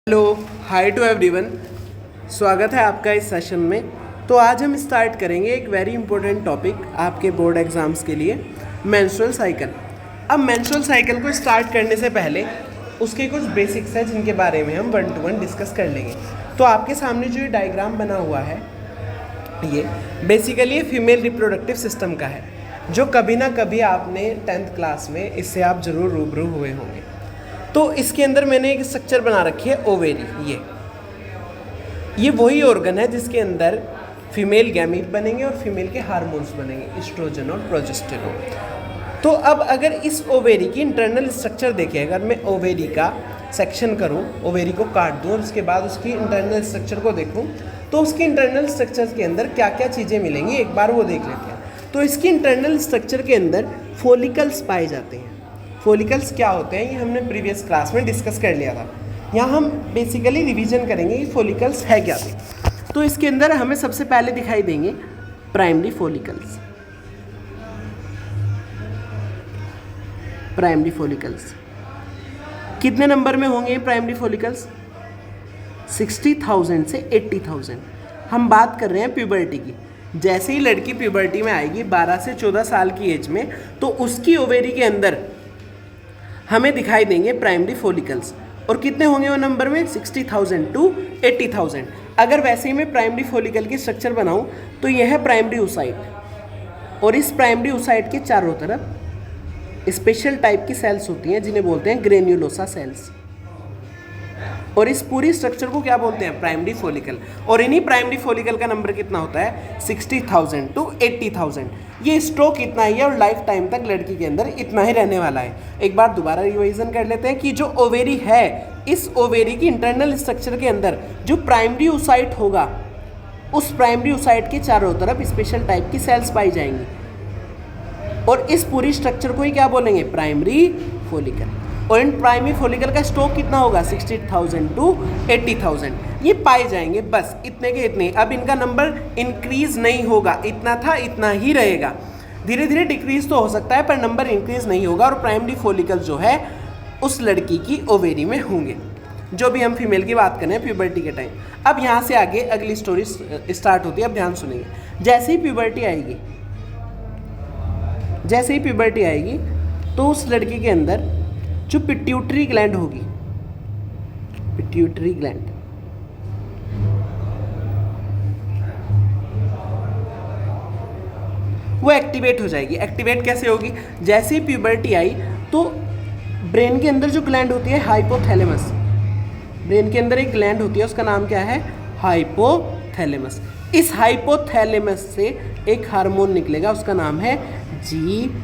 Hello, hi to everyone. स्वागत है आपका इस सेशन में। तो आज हम स्टार्ट करेंगे एक वेरी इंपॉर्टेंट टॉपिक आपके बोर्ड एग्जाम्स के लिए, मेंस्ट्रुअल साइकिल। अब मेंस्ट्रुअल साइकिल को स्टार्ट करने से पहले उसके कुछ बेसिक्स हैं जिनके बारे में हम 1 to 1 डिस्कस कर लेंगे। तो आपके सामने जो ये डायग्राम बना हुआ है, ये बेसिकली फीमेल रिप्रोडक्टिव सिस्टम का है, जो कभी ना कभी आपने 10th क्लास में इससे आप ज़रूर रूबरू हुए होंगे। तो इसके अंदर मैंने एक स्ट्रक्चर बना रखी है, ओवेरी। ये वही ऑर्गन है जिसके अंदर फीमेल गैमीट बनेंगे और फीमेल के हार्मोन्स बनेंगे, एस्ट्रोजन और प्रोजेस्टेरोन। तो अब अगर इस ओवेरी की इंटरनल स्ट्रक्चर देखें, अगर मैं ओवेरी का सेक्शन करूं, ओवेरी को काट दूं और उसके बाद उसकी इंटरनल स्ट्रक्चर को देखूं, तो उसकी इंटरनल स्ट्रक्चर के अंदर क्या क्या चीज़ें मिलेंगी, एक बार वो देख लेते हैं। तो इसकी इंटरनल स्ट्रक्चर के अंदर फॉलिकल्स पाए जाते हैं। फॉलिकल्स क्या होते हैं, ये हमने प्रीवियस क्लास में डिस्कस कर लिया था। यहाँ हम बेसिकली रिवीजन करेंगे कि फॉलिकल्स है क्या थे। तो इसके अंदर हमें सबसे पहले दिखाई देंगे प्राइमरी फॉलिकल्स। प्राइमरी फॉलिकल्स कितने नंबर में होंगे प्राइमरी फॉलिकल्स? 60,000 से 80,000। हम बात कर रहे हैं प्यूबर्टी की। जैसे ही लड़की प्यूबर्टी में आएगी 12 से 14 साल की एज में, तो उसकी ओवेरी के अंदर हमें दिखाई देंगे प्राइमरी फॉलिकल्स। और कितने होंगे वो नंबर में? 60,000 to 80,000। अगर वैसे ही मैं प्राइमरी फॉलिकल की स्ट्रक्चर बनाऊं तो यह है प्राइमरी ओसाइट, और इस प्राइमरी ओसाइट के चारों तरफ स्पेशल टाइप की सेल्स होती हैं जिन्हें बोलते हैं ग्रेन्युलोसा सेल्स। और इस पूरी स्ट्रक्चर को क्या बोलते हैं? Primary follicle. और इन्हीं प्राइमरी फॉलिकल का नंबर कितना होता है? 60,000 to 80,000। ये स्टॉक इतना ही है और लाइफ टाइम तक लड़की के अंदर इतना ही रहने वाला है। एक बार दोबारा रिवाइजन कर लेते हैं कि जो ओवेरी है, इस ओवेरी की इंटरनल स्ट्रक्चर के अंदर जो प्राइमरी ओसाइट होगा, उस प्राइमरी ओसाइट के चारों तरफ स्पेशल टाइप की सेल्स पाई जाएंगी। और इस पूरी स्ट्रक्चर को ही क्या बोलेंगे? Primary follicle. और इन प्राइमरी फॉलिकल का स्टॉक कितना होगा? 60,000 to 80,000। ये पाए जाएंगे, बस इतने के इतने। अब इनका नंबर इंक्रीज नहीं होगा, इतना था इतना ही रहेगा। धीरे धीरे डिक्रीज तो हो सकता है पर नंबर इंक्रीज नहीं होगा। और प्राइमरी फॉलिकल जो है उस लड़की की ओवेरी में होंगे, जो भी हम फीमेल की बात करें प्यूबर्टी के टाइम। अब यहाँ से आगे अगली स्टोरी स्टार्ट होती है। अब ध्यान सुनिए, जैसे ही प्यूबर्टी आएगी तो उस लड़की के अंदर जो पिट्यूटरी ग्लैंड होगी, पिट्यूटरी ग्लैंड, वो एक्टिवेट हो जाएगी। एक्टिवेट कैसे होगी? जैसे ही प्यूबर्टी आई तो ब्रेन के अंदर जो ग्लैंड होती है हाइपोथैलेमस, ब्रेन के अंदर एक ग्लैंड होती है, उसका नाम क्या है? हाइपोथैलेमस। इस हाइपोथैलेमस से एक हार्मोन निकलेगा, उसका नाम है GnRH।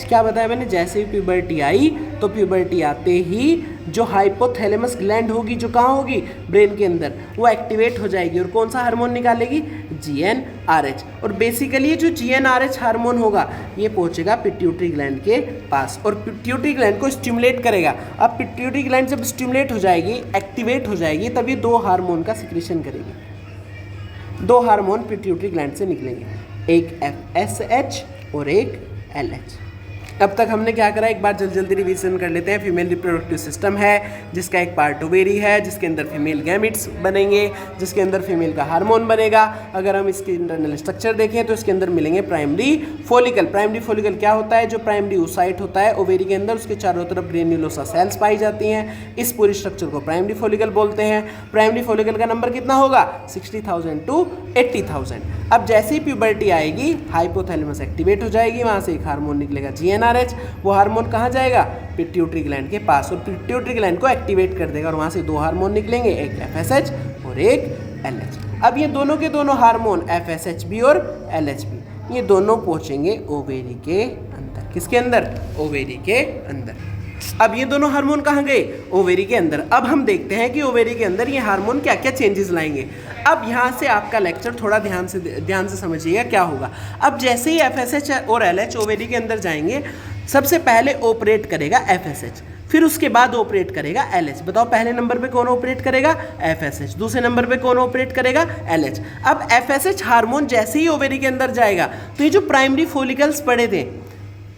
क्या बताया मैंने? जैसे ही प्यूबर्टी आई तो प्यूबर्टी आते ही जो हाइपोथैलेमस ग्लैंड होगी, जो कहाँ होगी? ब्रेन के अंदर, वो एक्टिवेट हो जाएगी और कौन सा हार्मोन निकालेगी? GnRH। और बेसिकली ये जो GnRH हार्मोन होगा ये पहुंचेगा पिट्यूटरी ग्लैंड के पास और पिट्यूटरी ग्लैंड को स्टिमुलेट करेगा। अब पिट्यूटरी ग्लैंड जब स्टिमुलेट हो जाएगी, एक्टिवेट हो जाएगी, तब ये 2 हार्मोन का सिक्रीशन करेगी। 2 हार्मोन पिट्यूटरी ग्लैंड से निकलेंगे, एक FSH और एक LH। अब तक हमने क्या करा, एक बार जल्दी रिवीजन कर लेते हैं। फीमेल रिप्रोडक्टिव सिस्टम है जिसका एक पार्ट ओवेरी है, जिसके अंदर फीमेल गैमिट्स बनेंगे, जिसके अंदर फीमेल का हार्मोन बनेगा। अगर हम इसकी इंटरनल स्ट्रक्चर देखें तो इसके अंदर मिलेंगे प्राइमरी फॉलिकल। प्राइमरी फॉलिकल क्या होता है? जो प्राइमरी ओसाइट होता है ओवेरी के अंदर, उसके चारों तरफ ग्रेन्युलोसा सेल्स पाई जाती हैं। इस पूरी स्ट्रक्चर को प्राइमरी फॉलिकल बोलते हैं। प्राइमरी फॉलिकल का नंबर कितना होगा? 60,000 to 80,000। अब जैसे ही प्यूबर्टी आएगी हाइपोथैलेमस एक्टिवेट हो जाएगी, वहाँ से एक हार्मोन निकलेगा GnRH। वो हार्मोन कहाँ जाएगा? पिट्यूटरी ग्लैंड के पास, और पिट्यूटरी ग्लैंड को एक्टिवेट कर देगा और वहाँ से 2 हार्मोन निकलेंगे, एक FSH और एक LH। अब ये दोनों के दोनों हार्मोन FSHB और LHB ये दोनों पहुँचेंगे ओवेरी के अंदर। किसके अंदर? ओवेरी के अंदर। अब ये दोनों हार्मोन कहाँ गए? ओवेरी के अंदर। अब हम देखते हैं कि ओवेरी के अंदर ये हार्मोन क्या क्या चेंजेस लाएंगे। अब यहाँ से आपका लेक्चर थोड़ा ध्यान से समझिएगा क्या होगा। अब जैसे ही FSH और LH ओवेरी के अंदर जाएंगे, सबसे पहले ऑपरेट करेगा FSH, फिर उसके बाद ऑपरेट करेगा LH। बताओ पहले नंबर पे कौन ऑपरेट करेगा? FSH। दूसरे नंबर पे कौन ऑपरेट करेगा? LH। अब FSH हार्मोन जैसे ही ओवेरी के अंदर जाएगा तो ये जो प्राइमरी फॉलिकल्स पड़े थे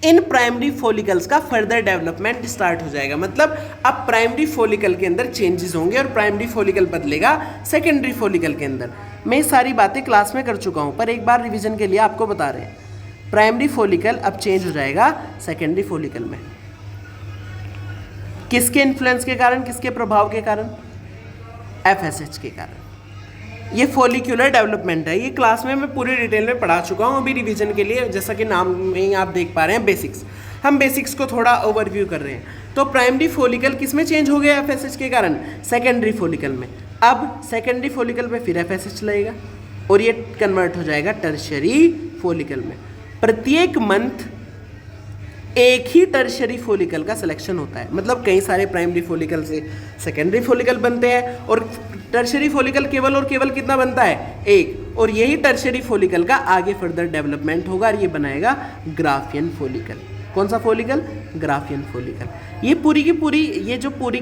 इन प्राइमरी फॉलिकल्स का फर्दर डेवलपमेंट स्टार्ट हो जाएगा। मतलब अब प्राइमरी फॉलिकल के अंदर चेंजेस होंगे और प्राइमरी फॉलिकल बदलेगा सेकेंडरी फॉलिकल के अंदर। मैं ये सारी बातें क्लास में कर चुका हूँ, पर एक बार रिवीजन के लिए आपको बता रहे हैं। प्राइमरी फॉलिकल अब चेंज हो जाएगा सेकेंडरी फॉलिकल में। किसके इन्फ्लुएंस के कारण, किसके प्रभाव के कारण? FSH के कारण। ये फॉलिक्यूलर डेवलपमेंट है। ये क्लास में मैं पूरी डिटेल में पढ़ा चुका हूँ। अभी रिवीजन के लिए, जैसा कि नाम में ही आप देख पा रहे हैं, बेसिक्स, हम बेसिक्स को थोड़ा ओवरव्यू कर रहे हैं। तो प्राइमरी फॉलिकल किस में चेंज हो गया FSH के कारण? सेकेंडरी फॉलिकल में। अब सेकेंडरी फॉलिकल में फिर FSH लगेगा और ये कन्वर्ट हो जाएगा टर्शियरी फॉलिकल में। प्रत्येक मंथ एक ही टर्शियरी फॉलिकल का सिलेक्शन होता है। मतलब कई सारे प्राइमरी फॉलिकल से सेकेंडरी फॉलिकल बनते हैं और टर्शियरी फॉलिकल केवल और केवल कितना बनता है? एक। और यही टर्शियरी फॉलिकल का आगे फर्दर डेवलपमेंट होगा और ये बनाएगा ग्राफियन फॉलिकल। कौन सा फॉलिकल? Graafian follicle. ये पूरी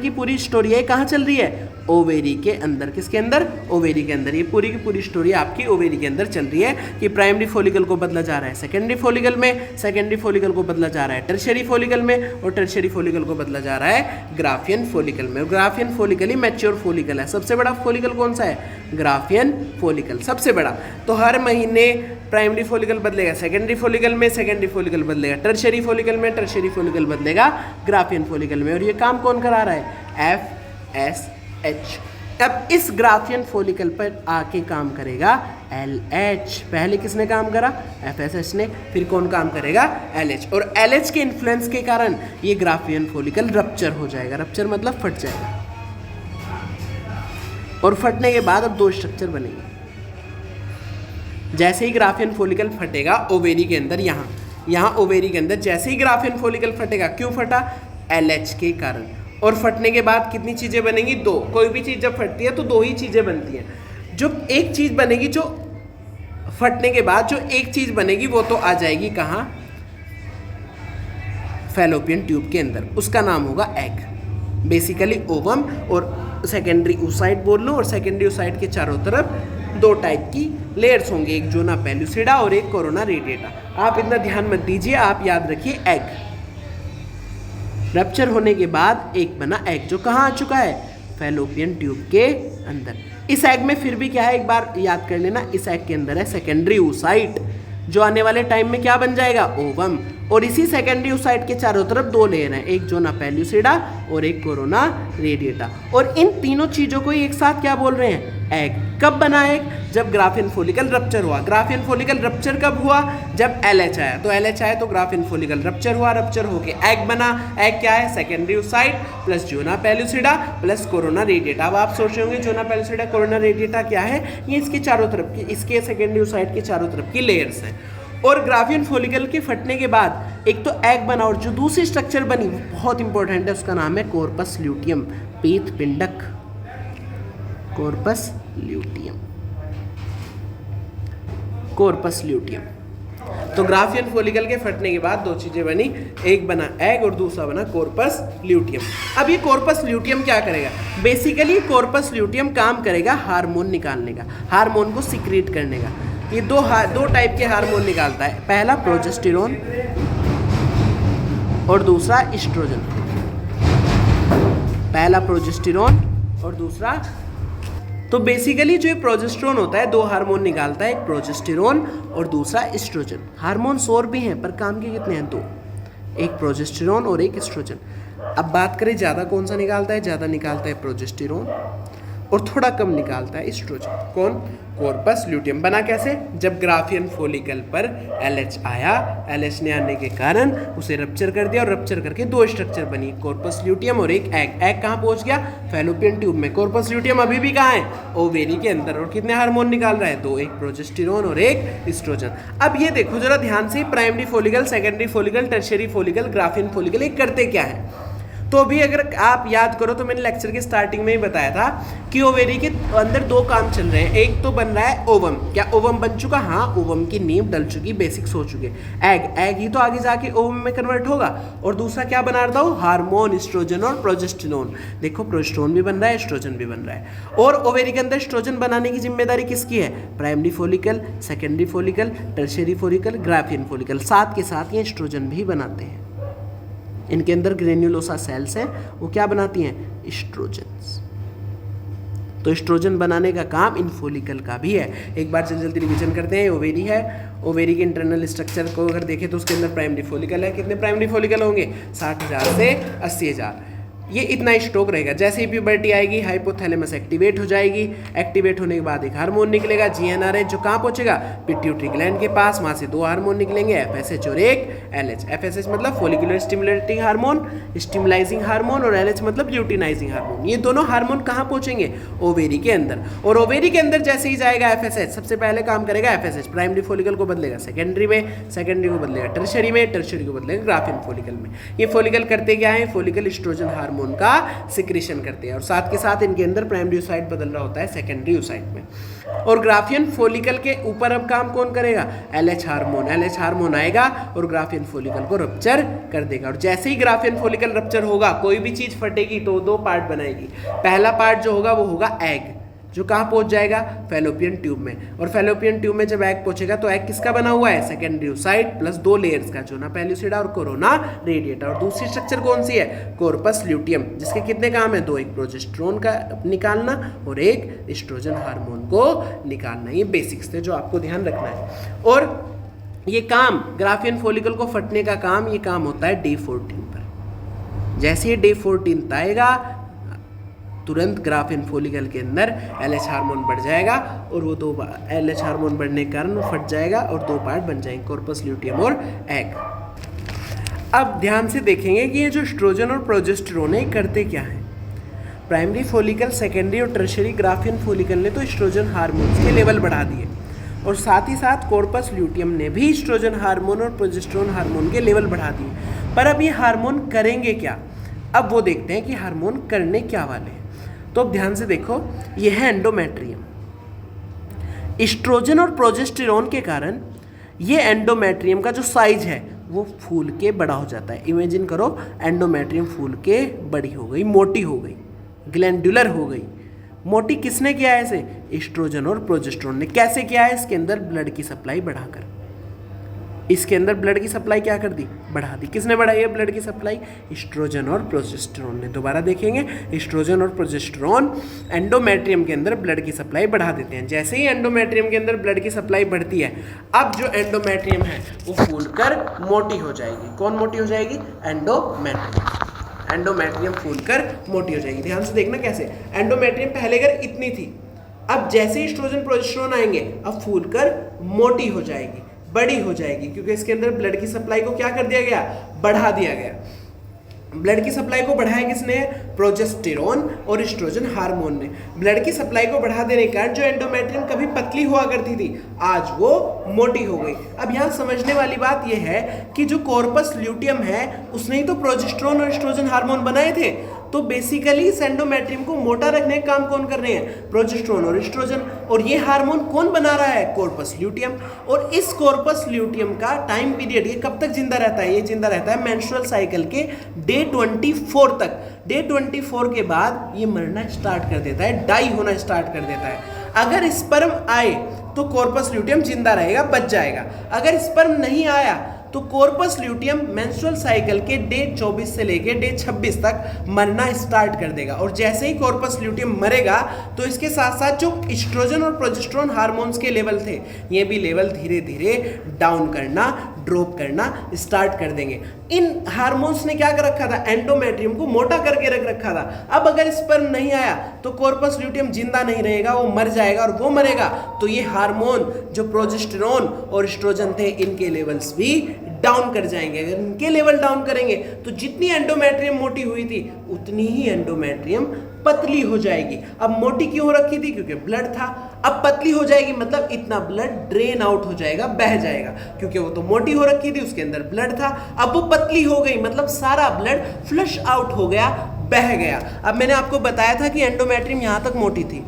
की पूरी स्टोरी है कहाँ चल रही है? ओवेरी के अंदर। किसके अंदर? ओवेरी के अंदर। ये पूरी की पूरी स्टोरी आपकी ओवेरी के अंदर चल रही है कि प्राइमरी फॉलिकल को बदला जा रहा है सेकेंडरी फॉलिकल में, सेकेंडरी फॉलिकल को बदला जा रहा है टर्शियरी फॉलिकल में और टर्शियरी फॉलिकल को बदला जा रहा है ग्राफियन फॉलिकल में। और ग्राफियन फॉलिकल ही मैच्योर फॉलिकल है। सबसे बड़ा फॉलिकल कौन सा है? ग्राफियन फॉलिकल सबसे बड़ा। तो हर महीने प्राइमरी फॉलिकल बदलेगा सेकेंडरी फॉलिकल में, सेकेंडरी फॉलिकल बदलेगा टर्शियरी फॉलिकल में, टर्शियरी फॉलिकल बदलेगा ग्राफियन फॉलिकल में। और ये काम कौन करा रहा है? FSH। अब इस ग्राफियन फॉलिकल पर आके काम करेगा LH। पहले किसने काम करा? FSH ने। फिर कौन काम करेगा? LH। और LH के इन्फ्लुएंस के कारण ये ग्राफियन फॉलिकल रप्चर हो जाएगा। रप्चर मतलब फट जाएगा और फटने के बाद अब दो स्ट्रक्चर बनेंगे। जैसे ही ग्राफियन फॉलिकल फटेगा ओवेरी के अंदर, यहाँ ओवेरी के अंदर जैसे ही ग्राफियन फॉलिकल फटेगा, क्यों फटा? LH के कारण। और फटने के बाद कितनी चीज़ें बनेंगी? दो। कोई भी चीज़ जब फटती है तो दो ही चीज़ें बनती हैं। जो एक चीज़ बनेगी, जो फटने के बाद जो एक चीज़ बनेगी वो तो आ जाएगी कहाँ? फैलोपियन ट्यूब के अंदर। उसका नाम होगा एग, बेसिकली ओवम। और सेकेंडरी oocyte बोल लो, और सेकेंडरी oocyte के चारों तरफ दो टाइप की लेयर्स होंगे, एक जोना पेलुसिडा और एक कोरोना रेडिएटा। आप इतना ध्यान मत दीजिए, आप याद रखिए एग। रप्चर होने के बाद एक बना एग, जो कहाँ आ चुका है? फैलोपियन ट्यूब के अंदर। इस एग में फिर भी क्या है, एक बार याद कर लेना, इस एग के अंदर है सेकेंडरी oocyte, जो आने वाले टाइम में क्या बन जाएगा? ओवम। और इसी सेकेंडरी oocyte के चारों तरफ दो लेयर हैं, एक जोना पेलुसिडा और एक कोरोना रेडिएटा। और इन तीनों चीज़ों को एक साथ क्या बोल रहे हैं? एग। कब बना एग? जब ग्राफियन फॉलिकल रप्चर हुआ। ग्राफियन फॉलिकल रप्चर कब हुआ? जब LH आया। तो LH आया तो ग्राफियन फॉलिकल रप्चर हुआ, रप्चर होके एग बना। एग क्या है? Secondary oocyte plus zona pellucida plus corona radiata. अब आप सोच रहे होंगे जोना पेलुसिडा कोरोना रेडिएटा क्या है? ये इसके चारों तरफ की, इसके सेकेंडरी oocyte के चारों तरफ की लेयर्स हैं। और ग्राफियन फॉलिकल के फटने के बाद एक तो एग बना और जो दूसरी स्ट्रक्चर बनी वो बहुत इंपॉर्टेंट है, उसका नाम है कॉर्पस ल्यूटियम, पीत पिंडक। Corpus luteum, corpus luteum. तो ग्राफियन फॉलिकल के फटने के बाद दो चीजें बनी, एक बना एग और दूसरा बना कॉर्पस ल्यूटियम। अब ये कॉर्पस ल्यूटियम क्या करेगा? बेसिकली कॉर्पस ल्यूटियम काम करेगा हार्मोन निकालने का, हार्मोन को सिक्रीट करने का। ये दो टाइप के हार्मोन निकालता है, पहला प्रोजेस्टेरोन और दूसरा एस्ट्रोजन। पहला प्रोजेस्टेरोन और दूसरा, तो बेसिकली जो प्रोजेस्टेरोन होता है दो हार्मोन निकालता है, एक प्रोजेस्टेरोन और दूसरा एस्ट्रोजन। हार्मोन्स और भी हैं पर काम के कितने हैं? दो, एक प्रोजेस्टेरोन और एक एस्ट्रोजन। अब बात करें ज़्यादा कौन सा निकालता है? ज़्यादा निकालता है प्रोजेस्टेरोन और थोड़ा कम निकालता है एस्ट्रोजन। कौन? Corpus luteum. बना कैसे? जब ग्राफियन फॉलिकल पर LH आया, LH ने आने के कारण उसे रप्चर कर दिया और रप्चर करके दो स्ट्रक्चर बनी, कॉर्पस ल्यूटियम और एक एग। एग कहाँ पहुंच गया? फैलोपियन ट्यूब में। कॉर्पस ल्यूटियम अभी भी कहाँ है? ओवेरी के अंदर। और कितने हार्मोन निकाल रहा है? दो, एक प्रोजेस्टेरोन और एक एस्ट्रोजन। अब ये देखो जरा ध्यान से, primary follicle, secondary follicle, tertiary follicle, Graafian follicle, ये करते क्या है? तो भी अगर आप याद करो तो मैंने लेक्चर के स्टार्टिंग में ही बताया था कि ओवेरी के अंदर दो काम चल रहे हैं। एक तो बन रहा है ओवम। क्या ओवम बन चुका? हाँ, ओवम की नींव डल चुकी, बेसिक्स हो चुके। एग ही तो आगे जाके ओवम में कन्वर्ट होगा। और दूसरा क्या बना रहा हूँ? हार्मोन, एस्ट्रोजन और प्रोजेस्टेरोन। देखो प्रोजेस्टेरोन भी बन रहा है, एस्ट्रोजन भी बन रहा है। और ओवेरी के अंदर एस्ट्रोजन बनाने की जिम्मेदारी किसकी है? Primary follicle, secondary follicle, tertiary follicle, Graafian follicle. साथ के साथ ये एस्ट्रोजन भी बनाते हैं। इनके अंदर ग्रेन्युलोसा सेल्स हैं, वो क्या बनाती हैं? एस्ट्रोजन्स। तो एस्ट्रोजन बनाने का काम इन फोलिकल का भी है। एक बार जल्दी रिवीजन करते हैं। ओवेरी है, ओवेरी के इंटरनल स्ट्रक्चर को अगर देखें तो उसके अंदर प्राइमरी फोलिकल है। कितने प्राइमरी फोलिकल होंगे? 60,000 से 80,000। ये इतना स्टॉक रहेगा। जैसे ही प्यूबर्टी आएगी हाइपोथैलेमस एक्टिवेट हो जाएगी। एक्टिवेट होने के बाद एक हार्मोन निकलेगा GnRH, जो कहाँ पहुंचेगा? पिट्यूटरी ग्लैंड के पास। वहाँ से दो हार्मोन निकलेंगे, FSH और एक LH। FSH मतलब फोलिकुलर स्टिमुलेटिंग हार्मोन, स्टिमुलाइजिंग हार्मोन, और LH मतलब ल्यूटिनाइजिंग हार्मोन। ये दोनों हार्मोन कहाँ पहुंचेंगे? ओवेरी के अंदर। और ओवेरी के अंदर जैसे ही जाएगा FSH, सबसे पहले काम करेगा FSH, प्राइमरी फोलिकल को बदलेगा सेकेंडरी में, सेकेंडरी को बदलेगा टर्शियरी में, टर्शियरी को बदलेगा ग्राफियन फोलिकल में। ये फोलिकल करते क्या है? फोलिकल एस्ट्रोजन हार्मोन का सिक्रेशन करते हैं। और साथ के साथ इनके अंदर प्राइमरी oocyte बदल रहा होता है सेकेंडरी oocyte में। और ग्राफियन फोलिकल के ऊपर अब काम कौन करेगा? LH hormone. LH हार्मोन आएगा और ग्राफियन फोलिकल को रप्चर कर देगा। और जैसे ही ग्राफियन फोलिकल रप्चर होगा, कोई भी चीज फटेगी तो दो पार्ट बनाएगी। पहला पार्ट जो होगा वो होगा एग, जो कहाँ पहुंच जाएगा? फैलोपियन ट्यूब में। और फैलोपियन ट्यूब में जब एग पहुंचेगा तो एग किसका बना हुआ है? सेकेंडरी oocyte प्लस दो लेयर्स का, जोना पेल्यूसिडा और कोरोना रेडिएटा। और दूसरी स्ट्रक्चर कौन सी है? कॉर्पस ल्यूटियम, जिसके कितने काम है? दो, एक प्रोजेस्टेरोन का निकालना और एक एस्ट्रोजन हार्मोन को निकालना। ये बेसिक्स थे जो आपको ध्यान रखना है। और ये काम ग्राफियन फोलिकल को फटने का काम, ये काम होता है डे 14 पर। जैसे ही डे 14 आएगा तुरंत ग्राफियन फोलिकल के अंदर LH हार्मोन बढ़ जाएगा और वो दो LH हार्मोन बढ़ने के कारण वो फट जाएगा और दो पार्ट बन जाएंगे, कॉर्पस ल्यूटियम और एग। अब ध्यान से देखेंगे कि ये जो एस्ट्रोजन और प्रोजेस्टेरोन है करते क्या है। प्राइमरी फोलिकल, सेकेंडरी और टर्शियरी ग्राफियन फोलिकल ने तो एस्ट्रोजन हार्मोन के लेवल बढ़ा दिए, और साथ ही साथ कॉर्पस ल्यूटियम ने भी एस्ट्रोजन हार्मोन और प्रोजेस्टेरोन हार्मोन के लेवल बढ़ा दिए। पर अब ये हार्मोन करेंगे क्या? अब वो देखते हैं कि हार्मोन करने क्या वाले हैं। तो अब ध्यान से देखो, ये है एंडोमेट्रियम। एस्ट्रोजन और प्रोजेस्टेरोन के कारण ये एंडोमेट्रियम का जो साइज है वो फूल के बड़ा हो जाता है। इमेजिन करो, एंडोमेट्रियम फूल के बड़ी हो गई, मोटी हो गई, ग्लैंडुलर हो गई। मोटी किसने किया है इसे? एस्ट्रोजन और प्रोजेस्टेरोन ने। कैसे किया है? इसके अंदर ब्लड की सप्लाई बढ़ाकर। इसके अंदर ब्लड की सप्लाई क्या कर दी? बढ़ा दी। किसने बढ़ाई है ब्लड की सप्लाई? एस्ट्रोजन और प्रोजेस्टेरोन ने। दोबारा देखेंगे, एस्ट्रोजन और प्रोजेस्टेरोन एंडोमेट्रियम के अंदर ब्लड की सप्लाई बढ़ा देते हैं। जैसे ही एंडोमेट्रियम के अंदर ब्लड की सप्लाई बढ़ती है, अब जो एंडोमेट्रियम है वो फूलकर मोटी हो जाएगी। कौन मोटी हो जाएगी? एंडोमेट्रियम। एंडोमेट्रियम फूलकर मोटी हो जाएगी। ध्यान से देखना कैसे। एंडोमेट्रियम पहले अगर इतनी थी, अब जैसे ही एस्ट्रोजन प्रोजेस्टेरोन आएंगे अब फूलकर मोटी हो जाएगी, बड़ी हो जाएगी, क्योंकि इसके अंदर ब्लड की सप्लाई को क्या कर दिया गया? बढ़ा दिया गया। ब्लड की सप्लाई को बढ़ाया किसने? प्रोजेस्टेरोन और एस्ट्रोजन हार्मोन ने। ब्लड की सप्लाई को बढ़ा देने के कारण जो एंडोमेट्रियम कभी पतली हुआ करती थी आज वो मोटी हो गई। अब यहाँ समझने वाली बात यह है कि जो कॉर्पस ल्यूटियम है उसने ही तो प्रोजेस्टेरोन और एस्ट्रोजन हार्मोन बनाए थे। तो बेसिकली इस एंडोमेट्रियम को मोटा रखने का काम कौन कर रहे हैं? प्रोजेस्टेरोन और एस्ट्रोजन। और ये हार्मोन कौन बना रहा है? Corpus luteum. और इस कॉर्पस ल्यूटियम का टाइम पीरियड ये कब तक जिंदा रहता है? ये जिंदा रहता है मेंस्ट्रुअल साइकिल के डे 24 तक। डे 24 के बाद ये मरना स्टार्ट कर देता है, डाई होना स्टार्ट कर देता है। अगर स्पर्म आए तो कॉर्पस ल्यूटियम जिंदा रहेगा, बच जाएगा। अगर स्पर्म नहीं आया तो कॉर्पस ल्यूटियम मेंस्ट्रुअल साइकिल के डे 24 से लेके डे 26 तक मरना स्टार्ट कर देगा। और जैसे ही कॉर्पस ल्यूटियम मरेगा तो इसके साथ साथ जो एस्ट्रोजन और प्रोजेस्टेरोन हार्मोन्स के लेवल थे ये भी लेवल धीरे धीरे डाउन करना, ड्रॉप करना स्टार्ट कर देंगे। इन हार्मोन्स ने क्या कर रखा था? एंडोमेट्रियम को मोटा करके रख रखा था। अब अगर स्पर्म नहीं आया तो कॉर्पस ल्यूटियम जिंदा नहीं रहेगा, वो मर जाएगा। और वो मरेगा तो ये हार्मोन जो प्रोजेस्टेरोन और एस्ट्रोजन थे इनके लेवल्स भी डाउन कर जाएंगे। अगर इनके लेवल डाउन करेंगे तो जितनी एंडोमेट्रियम मोटी हुई थी उतनी ही एंडोमेट्रियम पतली हो जाएगी। अब मोटी क्यों हो रखी थी? क्योंकि ब्लड था। अब पतली हो जाएगी मतलब इतना ब्लड ड्रेन आउट हो जाएगा, बह जाएगा, क्योंकि वो तो मोटी हो रखी थी, उसके अंदर ब्लड था। अब वो पतली हो गई मतलब सारा ब्लड फ्लश आउट हो गया, बह गया। अब मैंने आपको बताया था कि एंडोमेट्रियम यहां तक मोटी थी।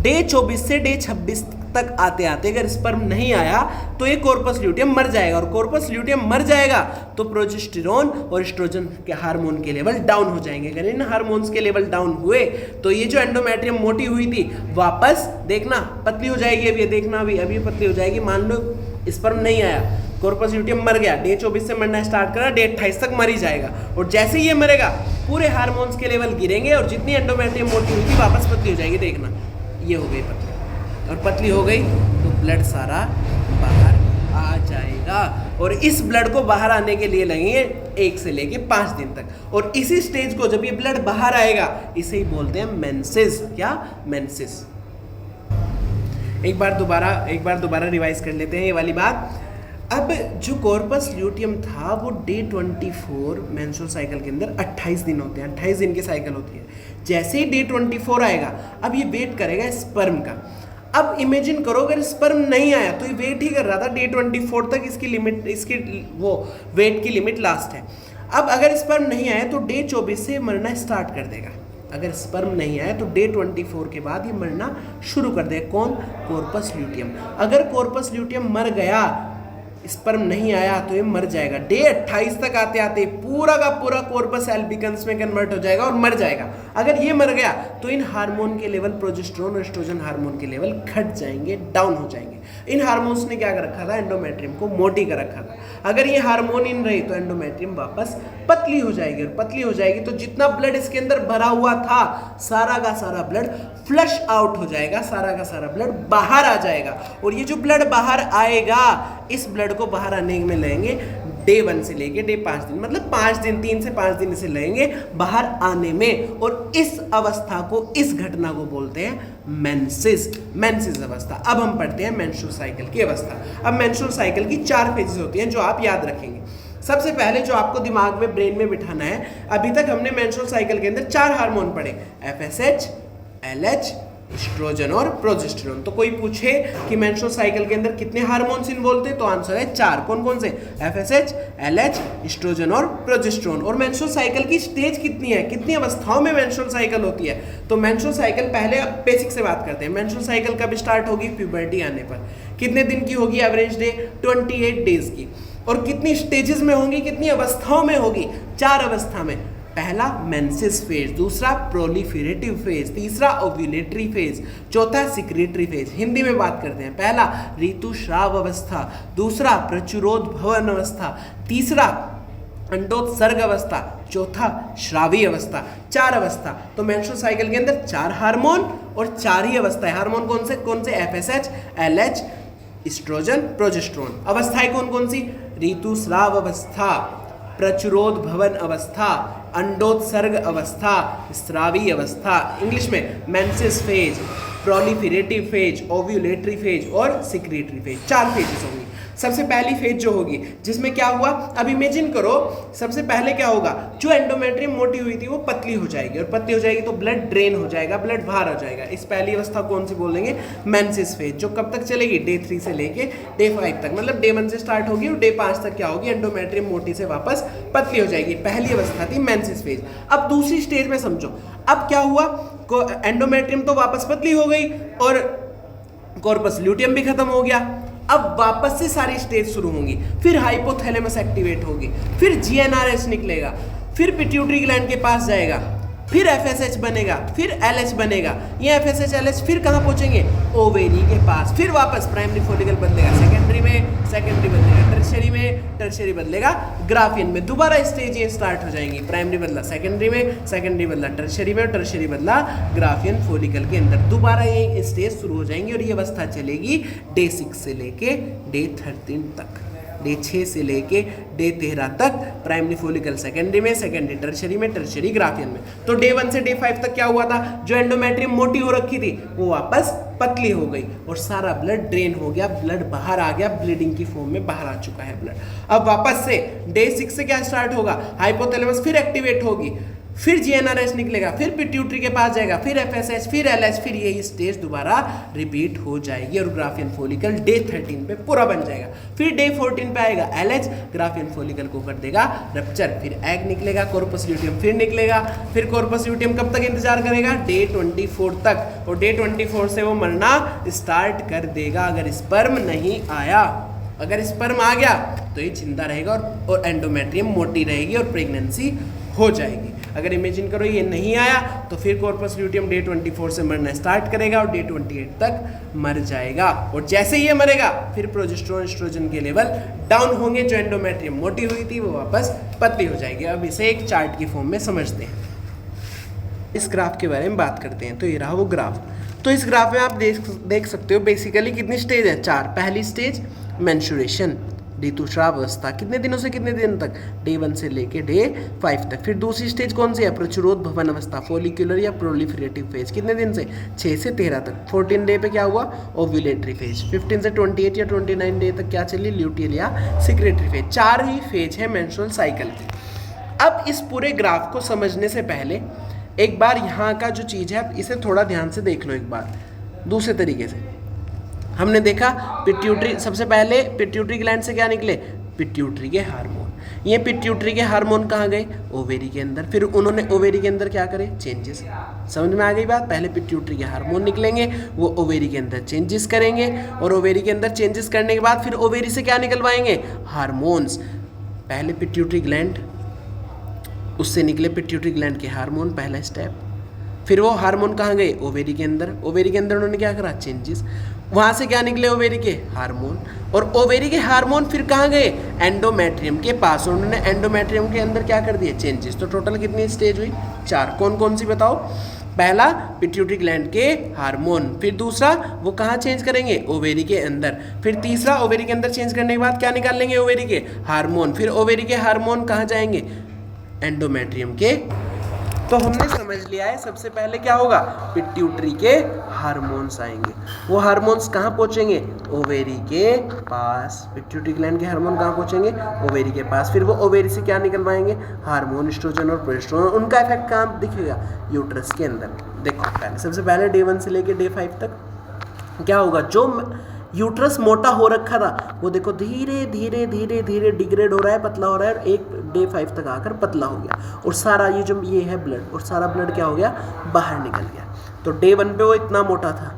डे 24 से डे 26 तक आते आते अगर स्पर्म नहीं आया तो ये कॉर्पस ल्यूटियम मर जाएगा, और कॉर्पस ल्यूटियम मर जाएगा तो प्रोजेस्टेरोन और एस्ट्रोजन के हार्मोन के लेवल डाउन हो जाएंगे। अगर इन हार्मोन्स के लेवल डाउन हुए तो ये जो एंडोमेट्रियम मोटी हुई थी वापस देखना पतली हो जाएगी। अब ये देखना अभी पतली हो जाएगी। मान लो स्पर्म नहीं आया, कॉर्पस ल्यूटियम मर गया, डे 24 से मरना स्टार्ट करा, डे 28 तक मर ही जाएगा। और जैसे ही ये मरेगा पूरे हार्मोन्स के लेवल गिरेंगे और जितनी एंडोमेट्रियम मोटी हुई थी वापस पतली हो जाएगी। देखना ये हो गई पतली, और पतली हो गई तो ब्लड सारा बाहर आ जाएगा। और इस ब्लड को बाहर आने के लिए लगेंगे 1 से लेके 5 दिन तक। और इसी स्टेज को जब ये ब्लड बाहर आएगा इसे ही बोलते हैं मेंसेस। क्या? मेंसेस। एक बार दोबारा रिवाइज कर लेते हैं ये वाली बात। अब जो कॉर्पस ल्यूटियम था वो डे 24 मेंस्ट्रुअल साइकिल के अंदर 28 दिन होते हैं, 28 दिन की साइकिल होती है। जैसे ही डे 24 आएगा अब ये वेट करेगा स्पर्म का। अब इमेजिन करो अगर स्पर्म नहीं आया तो ये वेट ही कर रहा था डे 24 तक, इसकी वो वेट की लिमिट लास्ट है। अब अगर स्पर्म नहीं आया तो डे 24 से मरना स्टार्ट कर देगा। अगर स्पर्म नहीं आया तो डे 24 के बाद ये मरना शुरू कर देगा। कौन? Corpus luteum. अगर कॉर्पस ल्यूटियम मर गया, स्पर्म नहीं आया तो ये मर जाएगा। डे 28 तक आते आते पूरा का पूरा कॉर्पस एल्बिकन्स में कन्वर्ट हो जाएगा और मर जाएगा। अगर ये मर गया तो इन हार्मोन के लेवल, प्रोजेस्टेरोन और एस्ट्रोजन हार्मोन के लेवल घट जाएंगे, डाउन हो जाएंगे। इन हार्मोन्स ने क्या कर रखा था? एंडोमेट्रियम को मोटी कर रखा था। अगर ये हार्मोन इन रही तो एंडोमेट्रियम वापस पतली हो जाएगी, और पतली हो जाएगी तो जितना ब्लड इसके अंदर भरा हुआ था सारा का सारा ब्लड फ्लश आउट हो जाएगा, सारा का सारा ब्लड बाहर आ जाएगा। और ये जो ब्लड बाहर आएगा इस ब्लड को बाहर आने में लगेंगे डे 1 से लेके डे 5 दिन, मतलब 5 दिन, 3 से 5 दिन इसे लगेंगे बाहर आने में। और इस अवस्था को, इस घटना को बोलते हैं मेंसेस अवस्था। अब हम पढ़ते हैं मेंस्ट्रुअल साइकिल की अवस्था। अब मेंस्ट्रुअल साइकिल की 4 फेजेस होती हैं जो आप याद रखेंगे। सबसे पहले जो आपको दिमाग में, ब्रेन में बिठाना है, अभी तक हमने मेंस्ट्रुअल साइकिल के अंदर 4 हार्मोन पढ़े, FSH, LH, एस्ट्रोजन और प्रोजेस्टेरोन। तो कोई पूछे कि मेंस्ट्रुअल साइकिल के अंदर कितने हार्मोन्स इन्वॉल्व थे तो आंसर है 4। कौन कौन से? FSH, LH, एस्ट्रोजन और प्रोजेस्टेरोन। और मेंस्ट्रुअल साइकिल की स्टेज कितनी है, कितनी अवस्थाओं में मेंस्ट्रुअल साइकिल होती है? तो मेंस्ट्रुअल साइकिल पहले अब बेसिक से बात करते हैं। मेंस्ट्रुअल साइकिल कब स्टार्ट होगी? प्यूबर्टी आने पर। कितने दिन की होगी? एवरेज डे 28 डेज की। और कितनी स्टेजेस में होंगी, कितनी अवस्थाओं में होगी? 4 अवस्था में। पहला मेंसेस फेज, दूसरा प्रोलिफेरेटिव फेज, तीसरा ओव्यूलेटरी फेज, चौथा सिक्रेटरी फेज। हिंदी में बात करते हैं। पहला ऋतुस्राव अवस्था, दूसरा प्रचुरोद्भवन अवस्था, तीसरा अंडोत्सर्ग अवस्था, चौथा श्रावी अवस्था। 4 अवस्था। तो मेंस्ट्रुअल साइकिल के अंदर 4 हार्मोन और 4 ही अवस्था है। हार्मोन कौन से? FSH, LH, oestrogen, progesterone. अवस्थाएं कौन कौन सी? ऋतुस्राव अवस्था, प्रचुरोद्भवन अवस्था, अंडोत्सर्ग अवस्था, स्रावी अवस्था। इंग्लिश में menses phase, proliferative phase, ovulatory phase और सिक्रेटरी फेज। 4 फेजेस होंगी। सबसे पहली फेज जो होगी जिसमें क्या हुआ, अब इमेजिन करो सबसे पहले क्या होगा, जो एंडोमेट्रियम मोटी हुई थी वो पतली हो जाएगी, और पतली हो जाएगी तो ब्लड ड्रेन हो जाएगा, ब्लड बाहर हो जाएगा। इस पहली अवस्था कौन सी बोलेंगे? मेंसेस फेज, जो कब तक चलेगी? डे 3 से लेके डे 5 तक, मतलब डे 1 से स्टार्ट होगी और डे 5 तक क्या होगी? एंडोमेट्रियम मोटी से वापस पतली हो जाएगी। पहली अवस्था थी मेंसेस फेज। अब दूसरी स्टेज में समझो, अब क्या हुआ, एंडोमेट्रियम तो वापस पतली हो गई और कॉर्पस ल्यूटियम भी खत्म हो गया। अब वापस से सारी स्टेज शुरू होंगी, फिर हाइपोथैलेमस एक्टिवेट होगी, फिर GnRH निकलेगा, फिर पिट्यूटरी ग्लैंड के पास जाएगा, फिर FSH बनेगा, फिर LH बनेगा। ये FSH LH फिर कहाँ पहुंचेंगे? ओवेरी के पास। फिर वापस प्राइमरी फॉलिकल बदलेगा सेकेंडरी में, सेकेंडरी बदलेगा टर्शियरी में, टर्शियरी बदलेगा ग्राफियन में। दोबारा स्टेज ये स्टार्ट हो जाएंगी, प्राइमरी बदला सेकेंडरी में, सेकेंडरी बदला टर्शियरी में, टर्शियरी बदला ग्राफियन फॉलिकल के अंदर। दोबारा ये स्टेज शुरू हो जाएंगी और ये अवस्था चलेगी डे 6 से लेके डे 13 तक, डे 6 से लेके डे 13 तक प्राइमरी फॉलिकल सेकेंडरी में, सेकेंडरी टर्शियरी में, टर्शियरी ग्राफियन में। तो डे 1 से डे 5 तक क्या हुआ था, जो एंडोमेट्रियम मोटी हो रखी थी वो वापस पतली हो गई और सारा ब्लड ड्रेन हो गया, ब्लड बाहर आ गया, ब्लीडिंग की फॉर्म में बाहर आ चुका है ब्लड। अब वापस से डे 6 से क्या स्टार्ट होगा, हाइपोथैलेमस फिर एक्टिवेट होगी, फिर जीएनआरएच निकलेगा, फिर पिट्यूटरी के पास जाएगा, फिर एफएसएच, फिर एलएच, फिर यही स्टेज दोबारा रिपीट हो जाएगी और ग्राफियन फॉलिकल डे 13 पे पूरा बन जाएगा। फिर डे 14 पे आएगा एलएच, ग्राफियन फॉलिकल को कर देगा रप्चर, फिर एग निकलेगा, कॉर्पस ल्यूटियम फिर निकलेगा, फिर कॉर्पस ल्यूटियम कब तक इंतजार करेगा, डे 24 तक, और डे 24 से वो मरना स्टार्ट कर देगा अगर स्पर्म नहीं आया। अगर स्पर्म आ गया तो ये जिंदा रहेगा और एंडोमेट्रियम मोटी रहेगी और प्रेगनेंसी हो जाएगी। अगर इमेजिन करो ये नहीं आया तो फिर कॉर्पस ल्यूटियम डे 24 से मरना स्टार्ट करेगा और डे 28 तक मर जाएगा, और जैसे ही ये मरेगा फिर प्रोजेस्टेरोन एस्ट्रोजन के लेवल डाउन होंगे, जो एंडोमेट्रियम मोटी हुई थी वो वापस पतली हो जाएगी। अब इसे एक चार्ट की फॉर्म में समझते हैं, इस ग्राफ के बारे में बात करते हैं। तो ये रहा वो ग्राफ। तो इस ग्राफ में आप देख सकते हो बेसिकली कितनी स्टेज है, 4। पहली स्टेज मेंस्ट्रुएशन, ऋतुस्राव कितने दिनों से कितने दिन तक, डे 1 से लेके डे 5 तक। फिर दूसरी स्टेज कौन सी है, प्रचुरोद भवन अवस्था, फॉलिक्यूलर या प्रोलिफरेटिव फेज, कितने दिन से, 6 से 13 तक। 14 डे पे क्या हुआ, ओव्यूलेटरी फेज। 15 से 28 या 29 डे तक क्या चली, ल्यूटियल या सिक्रेटरी फेज। 4 ही फेज है मेंस्ट्रुअल साइकिल की। अब इस पूरे ग्राफ को समझने से पहले एक बार यहाँ का जो चीज़ है इसे थोड़ा ध्यान से देख लो एक बार दूसरे तरीके से। हमने देखा पिट्यूटरी, सबसे पहले पिट्यूटरी ग्लैंड से क्या निकले, पिट्यूटरी के हार्मोन। ये पिट्यूटरी के हार्मोन कहाँ गए, ओवेरी के अंदर। फिर उन्होंने ओवेरी के अंदर क्या करे, चेंजेस। समझ में आ गई बात। पहले पिट्यूटरी के हार्मोन निकलेंगे, वो ओवेरी के अंदर चेंजेस करेंगे, और ओवेरी के अंदर चेंजेस करने के बाद फिर ओवेरी से क्या निकलवाएंगे, हार्मोन्स। पहले पिट्यूटरी ग्लैंड, उससे निकले पिट्यूटरी ग्लैंड के हार्मोन, पहला स्टेप। फिर वो हार्मोन कहाँ गए, ओवेरी के अंदर। ओवेरी के अंदर उन्होंने क्या करा, चेंजेस। वहाँ से क्या निकले, ओवेरी के हार्मोन। और ओवेरी के हार्मोन फिर कहाँ गए, एंडोमेट्रियम के पास, और उन्होंने एंडोमेट्रियम के अंदर क्या कर दिए, चेंजेस। तो टोटल कितनी स्टेज हुई, 4। कौन कौन सी बताओ। पहला पिट्यूटरी ग्लैंड के हार्मोन, फिर दूसरा वो कहाँ चेंज करेंगे, ओवेरी के अंदर। फिर तीसरा ओवेरी के अंदर चेंज करने के बाद क्या निकाल लेंगे, ओवेरी के हार्मोन। फिर ओवेरी के हार्मोन कहाँ जाएंगे, एंडोमेट्रियम के। तो हमने समझ लिया है सबसे पहले क्या होगा, पिट्यूटरी के हार्मोन्स आएंगे। वो हार्मोन्स कहाँ पहुँचेंगे, ओवेरी के पास। पिट्यूटरी ग्लैंड के हार्मोन कहाँ पहुँचेंगे, ओवेरी के पास। फिर वो ओवेरी से क्या निकलवाएंगे, हार्मोन, एस्ट्रोजन और प्रोजेस्टेरोन। उनका इफेक्ट कहाँ दिखेगा, यूट्रस के अंदर। देखो पहले सबसे पहले डे 1 से लेके डे 5 तक क्या होगा, जो यूट्रस मोटा हो रखा था वो देखो धीरे धीरे धीरे धीरे डिग्रेड हो रहा है, पतला हो रहा है, और एक डे 5 तक आकर पतला हो गया, और सारा ये है ब्लड, और सारा ब्लड क्या हो गया, बाहर निकल गया। तो डे 1 पे वो इतना मोटा था,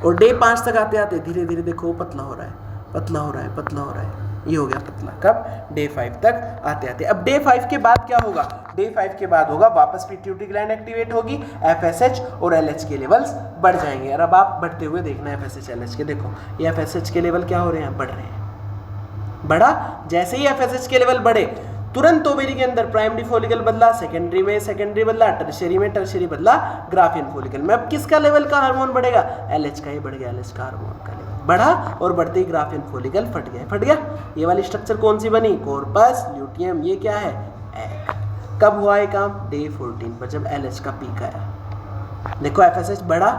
और डे 5 तक आते आते धीरे धीरे देखो वो पतला हो रहा है, पतला हो रहा है, पतला हो रहा है, ये हो गया पतला। कब, डे 5 तक आते आते। अब डे 5 के बाद क्या होगा, डे 5 के बाद होगा वापस पिट्यूटरी ग्लैंड एक्टिवेट होगी, एफएसएच और एलएच के लेवल्स बढ़ जाएंगे। और अब आप बढ़ते हुए देखना एफएसएच एलएच के, देखो ये एफएसएच के लेवल क्या हो रहे हैं, बढ़ रहे हैं। बढ़ा, जैसे ही एफएसएच के लेवल बढ़े तुरंत ओवेरी के अंदर प्राइमरी फॉलिकल बदला, सेकेंडरी में सेकेंडरी बदला, टर्शियरी में टर्शियरी बदला, ग्राफियन फॉलिकल में। अब किसका लेवल का हार्मोन बढ़ेगा, एलएच का ही बढ़ गया, एलएच का हार्मोन का लेवल बढ़ा, और बढ़ते ही ग्राफियन फॉलिकल फट गया। फट गया, ये वाली स्ट्रक्चर कौन सी बनी, कॉर्पस ल्यूटियम। ये क्या है, एग। कब हुआ ये काम, डे 14 पर, जब एलएच का पीक आया। देखो एफएसएच बढ़ा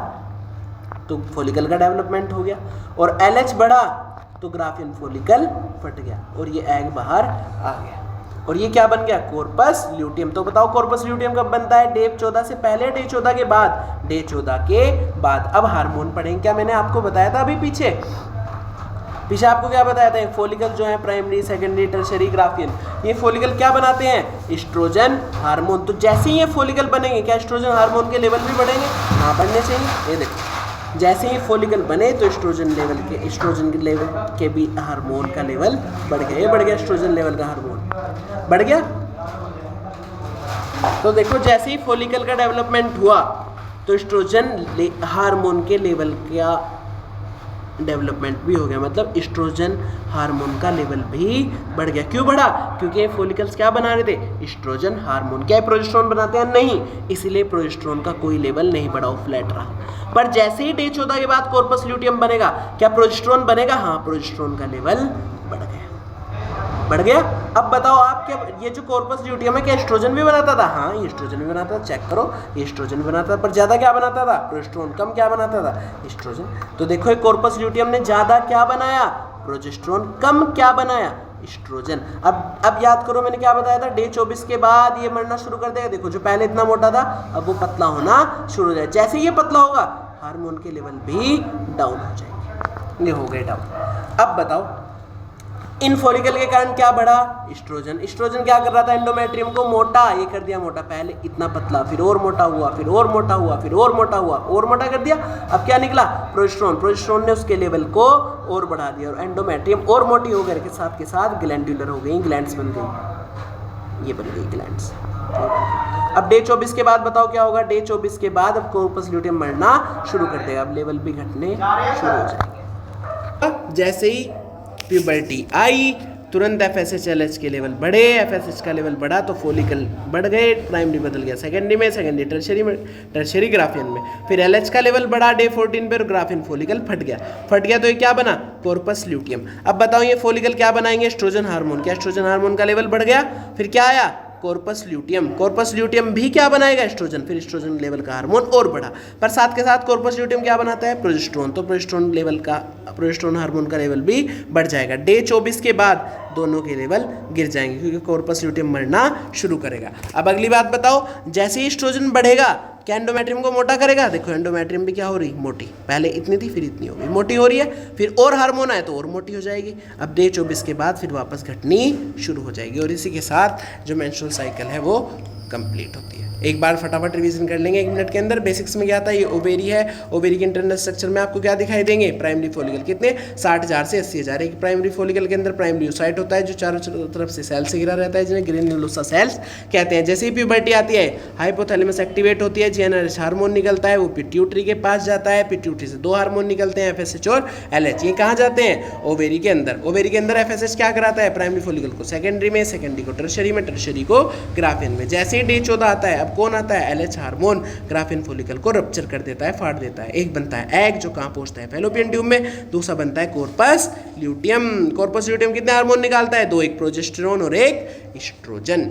तो फॉलिकल का डेवलपमेंट हो गया, और एलएच बढ़ा तो ग्राफियन फॉलिकल फट गया, और ये एग बाहर आ गया, और ये क्या बन गया, कॉर्पस ल्यूटियम। तो बताओ कॉर्पस ल्यूटियम कब बनता है, डे 14 से पहले, डे 14 के बाद, डे 14 के बाद। अब हार्मोन पढ़ेंगे, क्या मैंने आपको बताया था अभी पीछे आपको क्या बताया था, फॉलिकल जो है प्राइमरी, सेकेंडरी, टर्शियरी, ग्राफियन, ये फॉलिकल क्या बनाते हैं, एस्ट्रोजन हार्मोन। तो जैसे ही ये फॉलिकल बनेंगे क्या एस्ट्रोजन हार्मोन के लेवल भी बढ़ेंगे, हाँ बढ़ने चाहिए। ये देखो जैसे ही फॉलिकल बने तो एस्ट्रोजन के लेवल के भी हार्मोन का लेवल बढ़ गया। ये बढ़ गया एस्ट्रोजन लेवल का हार्मोन बढ़ गया। तो देखो जैसे ही फॉलिकल का डेवलपमेंट हुआ तो एस्ट्रोजन हार्मोन के लेवल का डेवलपमेंट भी हो गया, मतलब एस्ट्रोजन हार्मोन का लेवल भी बढ़ गया। क्यों बढ़ा, क्योंकि ये फॉलिकल्स क्या बना रहे थे, एस्ट्रोजन हार्मोन। क्या प्रोजेस्टेरोन बनाते हैं, नहीं, इसीलिए प्रोजेस्टेरोन का कोई लेवल नहीं बढ़ा, वो फ्लैट रहा। पर जैसे ही डे 14 के बाद कॉर्पस ल्यूटियम बनेगा, क्या प्रोजेस्टेरोन बनेगा, हाँ प्रोजेस्टेरोन का लेवल बढ़ गया। बढ़ गया। अब बताओ आप, क्या ये जो कॉर्पस ल्यूटियम है क्या एस्ट्रोजन भी बनाता था? हाँ, ये एस्ट्रोजन भी बनाता था, चेक करो, ये एस्ट्रोजन भी बनाता था, पर ज़्यादा क्या बनाता था? प्रोजेस्टेरोन। कम क्या बनाता था? एस्ट्रोजन। तो देखो ये कॉर्पस ल्यूटियम ने ज़्यादा क्या बनाया? प्रोजेस्टेरोन। कम क्या बनाया? एस्ट्रोजन। अब याद करो मैंने क्या बताया था, डे 24 के बाद ये मरना शुरू कर देगा। देखो जो पहले इतना मोटा था अब वो पतला होना शुरू हो जाए। जैसे ये पतला होगा हार्मोन के लेवल भी डाउन हो जाएंगे। ये हो गए डाउन। अब बताओ इन फॉलिकल के कारण क्या बढ़ा? एस्ट्रोजन। एस्ट्रोजन क्या कर रहा था? एंडोमेट्रियम को मोटा, ये कर दिया मोटा। पहले इतना पतला, फिर और मोटा हुआ, फिर और मोटा हुआ, फिर और मोटा हुआ, और मोटा कर दिया। अब क्या निकला? प्रोजेस्टेरोन। प्रोजेस्टेरोन ने उसके लेवल को और बढ़ा दिया और एंडोमेट्रियम और मोटी हो गए के साथ ग्लैंडुलर हो गई, ग्लैंड्स बन गई, ये बन गई ग्लैंड्स। अब डे 24 के बाद बताओ क्या होगा? डे 24 के बाद अब कॉर्पस ल्यूटियम मरना शुरू कर देगा, अब लेवल भी घटने शुरू हो जाएंगे। जैसे ही प्यूबर्टी आई तुरंत FSH-LH के लेवल बढ़े, FSH का लेवल बढ़ा तो फॉलिकल बढ़ गए, प्राइमरी बदल गया सेकेंडरी में, सेकेंडरी टर्शरी में, टर्शरी ग्राफियन में। फिर LH का लेवल बढ़ा डे 14 पर, ग्राफियन फॉलिकल फट गया तो ये क्या बना? Corpus luteum. अब बताओ ये फॉलिकल क्या बनाएंगे? Oestrogen hormone. क्या एस्ट्रोजन हार्मोन का लेवल बढ़ गया? फिर क्या आया? Corpus luteum. कॉर्पस ल्यूटियम भी क्या बनाएगा? एस्ट्रोजन। फिर एस्ट्रोजन लेवल का हार्मोन और बढ़ा, पर साथ के साथ कॉर्पस ल्यूटियम क्या बनाता है? प्रोजेस्टेरोन। तो प्रोजेस्टेरोन हार्मोन का लेवल भी बढ़ जाएगा। डे 24 के बाद दोनों के लेवल गिर जाएंगे क्योंकि कॉर्पस ल्यूटियम मरना शुरू करेगा। अब अगली बात बताओ, जैसे ही एस्ट्रोजन बढ़ेगा क्या एंडोमेट्रियम को मोटा करेगा? देखो एंडोमेट्रियम भी क्या हो रही? मोटी। पहले इतनी थी फिर इतनी हो गई, मोटी हो रही है। फिर और हार्मोन आए तो और मोटी हो जाएगी। अब डे 24 के बाद फिर वापस घटनी शुरू हो जाएगी और इसी के साथ जो मेंस्ट्रुअल साइकिल है वो कंप्लीट होती है। एक बार फटाफट रिवीजन कर लेंगे 1 मिनट के अंदर। बेसिक्स में क्या था? ये ओवेरी है, ओवेरी के इंटरनल स्ट्रक्चर में आपको क्या दिखाई देंगे? Primary follicle. कितने? 60,000 से 80,000। एक प्राइमरी फॉलिकल के अंदर प्राइमरी oocyte होता है जो चारों तरफ से सेल से घिरा रहता है, जिन्हें ग्रेन्युलोसा सेल्स कहते हैं। जैसे ही प्यूबर्टी आती है हाइपोथैलेमस एक्टिवेट होती है, GnRH हार्मोन निकलता है, वो पिट्यूटरी के पास जाता है। पिट्यूटरी से 2 हार्मोन निकलते हैं, FSH और LH। ये कहाँ जाते हैं? ओवेरी के अंदर। ओवेरी के अंदर FSH क्या कराता है? प्राइमरी फॉलिकल को सेकेंडरी में, सेकेंडरी को टर्शरी में, टर्शरी को ग्राफियन में। जैसे ही डे 14 आता है अब कौन आता है? LH हार्मोन ग्राफियन फॉलिकल को रप्चर कर देता है, फाड़ देता है। एक बनता है एग जो कहाँ पहुंचता है? फैलोपियन ट्यूब में। दूसरा बनता है कॉर्पस ल्यूटियम। कॉर्पस ल्यूटियम कितने हार्मोन निकालता है? 2, एक प्रोजेस्टेरोन और एक एस्ट्रोजन।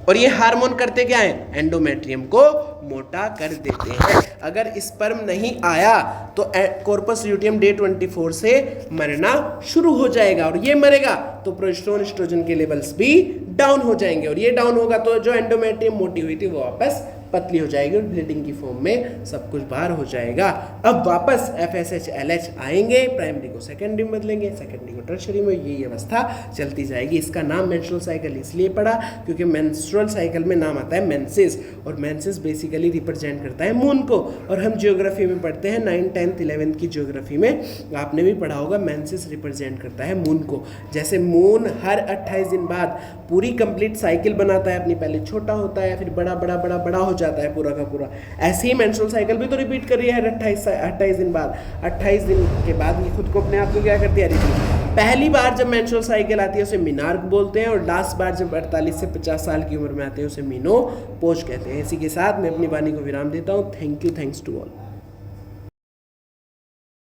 और ये हार्मोन करते क्या है? एंडोमेट्रियम को मोटा कर देते हैं। अगर स्पर्म नहीं आया तो कॉर्पस ल्यूटियम डे 24 से मरना शुरू हो जाएगा और ये मरेगा तो प्रोजेस्टेरोन एस्ट्रोजन के लेवल्स भी डाउन हो जाएंगे और ये डाउन होगा तो जो एंडोमेट्रियम मोटी हुई थी वो वापस पतली हो जाएगी और ब्लीडिंग की फॉर्म में सब कुछ बाहर हो जाएगा। अब वापस FSH-LH आएंगे, प्राइमरी को सेकेंडरी में बदलेंगे, सेकेंडरी को टर्शरी में, ये अवस्था चलती जाएगी। इसका नाम मेंस्ट्रुअल साइकिल इसलिए पड़ा क्योंकि मेंस्ट्रुअल साइकिल में नाम आता है मेंसेस और मेंसेस बेसिकली रिप्रेजेंट करता है मून को। और हम ज्योग्राफी में पढ़ते हैं 9th 10th 11th की ज्योग्राफी में आपने भी पढ़ा होगा, मेंसेस रिप्रेजेंट करता है मून को। जैसे मून हर 28 दिन बाद पूरी कंप्लीट साइकिल बनाता है अपनी, पहले छोटा होता है फिर बड़ा बड़ा बड़ा बड़ा हो जाता है पूरा का पूरा। ऐसे ही मेंस्ट्रुअल साइकिल भी तो रिपीट कर रही है 28 दिन बाद। 28 दिन के बाद ये खुद को अपने आप को क्या करती है? रिपीट। पहली बार जब मेंस्ट्रुअल साइकिल आती है उसे मिनार्क बोलते हैं और लास्ट बार जब 48 से 50 साल की उम्र में आते हैं उसे मीनोपॉज कहते हैं। इसी के साथ मैं अपनी वाणी को विराम देता हूँ। Thank you, thanks to all.